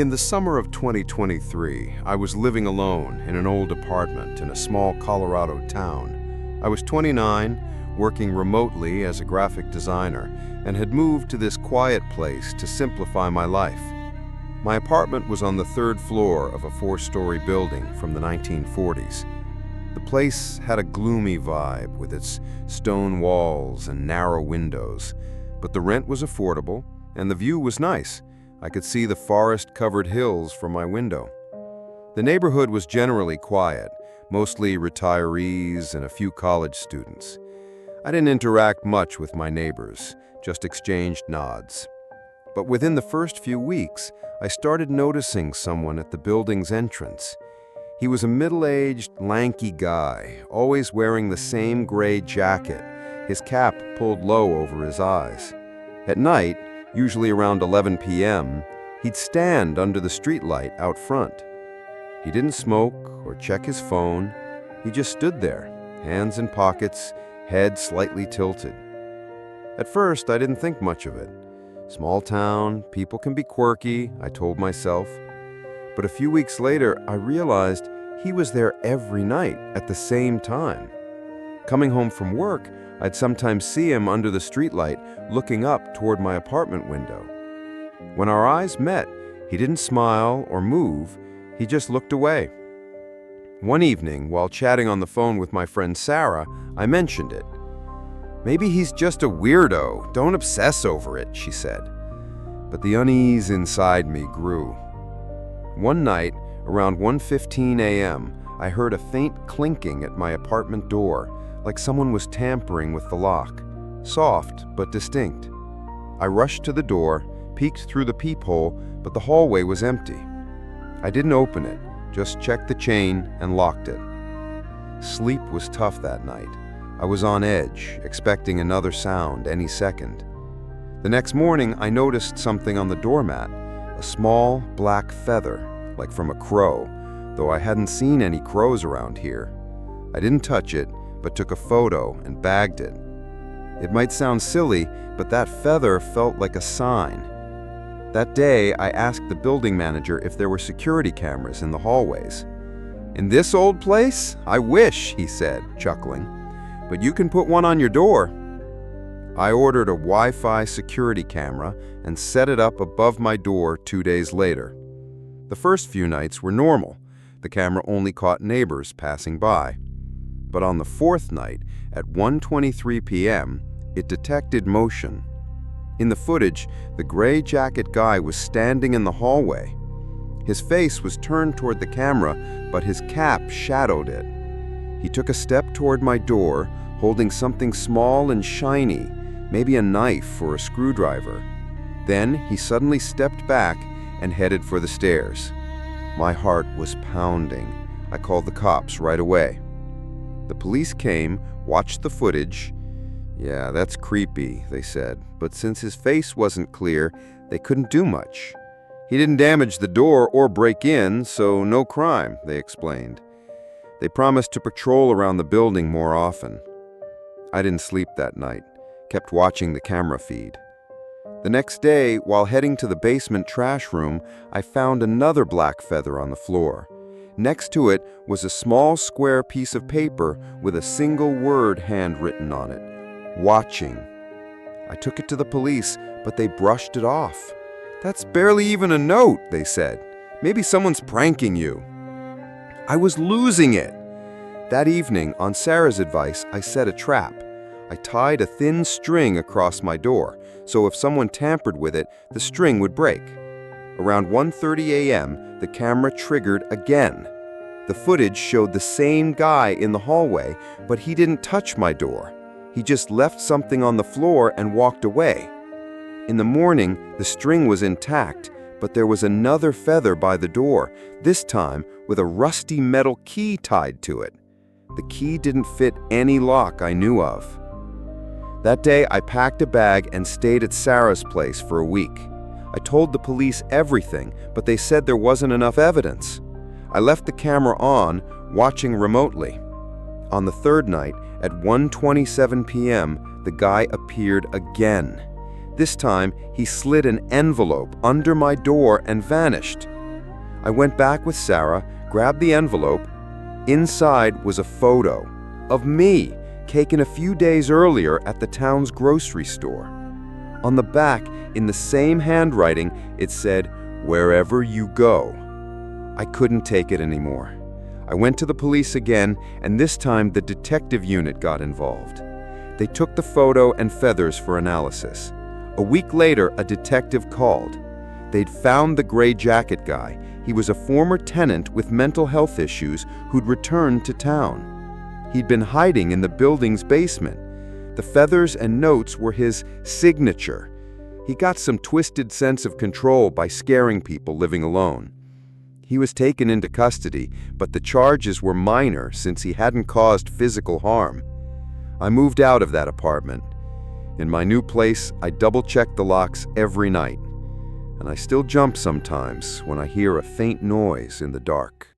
In the summer of 2023, I was living alone in an old apartment in a small Colorado town. I was 29, working remotely as a graphic designer, and had moved to this quiet place to simplify my life. My apartment was on the third floor of a four-story building from the 1940s. The place had a gloomy vibe with its stone walls and narrow windows, but the rent was affordable and the view was nice. I could see the forest-covered hills from my window. The neighborhood was generally quiet, mostly retirees and a few college students. I didn't interact much with my neighbors, just exchanged nods. But within the first few weeks, I started noticing someone at the building's entrance. He was a middle-aged, lanky guy, always wearing the same gray jacket, his cap pulled low over his eyes. At night, usually around 11 p.m., he'd stand under the streetlight out front. He didn't smoke or check his phone. He just stood there, hands in pockets, head slightly tilted. At first, I didn't think much of it. Small town, people can be quirky, I told myself. But a few weeks later, I realized he was there every night at the same time. Coming home from work, I'd sometimes see him under the streetlight looking up toward my apartment window. When our eyes met, he didn't smile or move, he just looked away. One evening, while chatting on the phone with my friend Sarah, I mentioned it. "Maybe he's just a weirdo, don't obsess over it," she said. But the unease inside me grew. One night, around 1:15 a.m., I heard a faint clinking at my apartment door, like someone was tampering with the lock, soft but distinct. I rushed to the door, peeked through the peephole, but the hallway was empty. I didn't open it, just checked the chain and locked it. Sleep was tough that night. I was on edge, expecting another sound any second. The next morning, I noticed something on the doormat, a small black feather, like from a crow, though I hadn't seen any crows around here. I didn't touch it, but took a photo and bagged it. It might sound silly, but that feather felt like a sign. That day, I asked the building manager if there were security cameras in the hallways. "In this old place? I wish," he said, chuckling. "But you can put one on your door." I ordered a Wi-Fi security camera and set it up above my door 2 days later. The first few nights were normal. The camera only caught neighbors passing by. But on the fourth night, at 1:23 p.m., it detected motion. In the footage, the gray jacket guy was standing in the hallway. His face was turned toward the camera, but his cap shadowed it. He took a step toward my door, holding something small and shiny, maybe a knife or a screwdriver. Then he suddenly stepped back and headed for the stairs. My heart was pounding. I called the cops right away. The police came, watched the footage. "Yeah, that's creepy," they said, but since his face wasn't clear, they couldn't do much. "He didn't damage the door or break in, so no crime," they explained. They promised to patrol around the building more often. I didn't sleep that night, kept watching the camera feed. The next day, while heading to the basement trash room, I found another black feather on the floor. Next to it was a small square piece of paper with a single word handwritten on it, "Watching." I took it to the police, but they brushed it off. "That's barely even a note," they said. "Maybe someone's pranking you." I was losing it. That evening, on Sarah's advice, I set a trap. I tied a thin string across my door, so if someone tampered with it, the string would break. Around 1:30 a.m., the camera triggered again. The footage showed the same guy in the hallway, but he didn't touch my door. He just left something on the floor and walked away. In the morning, the string was intact, but there was another feather by the door, this time with a rusty metal key tied to it. The key didn't fit any lock I knew of. That day, I packed a bag and stayed at Sarah's place for a week. I told the police everything, but they said there wasn't enough evidence. I left the camera on, watching remotely. On the third night, at 1:27 p.m., the guy appeared again. This time, he slid an envelope under my door and vanished. I went back with Sarah, grabbed the envelope. Inside was a photo of me, taken a few days earlier at the town's grocery store. On the back, in the same handwriting, it said, "Wherever you go." I couldn't take it anymore. I went to the police again, and this time the detective unit got involved. They took the photo and feathers for analysis. A week later, a detective called. They'd found the gray jacket guy. He was a former tenant with mental health issues who'd returned to town. He'd been hiding in the building's basement. The feathers and notes were his signature. He got some twisted sense of control by scaring people living alone. He was taken into custody, but the charges were minor since he hadn't caused physical harm. I moved out of that apartment. In my new place, I double-checked the locks every night. And I still jump sometimes when I hear a faint noise in the dark.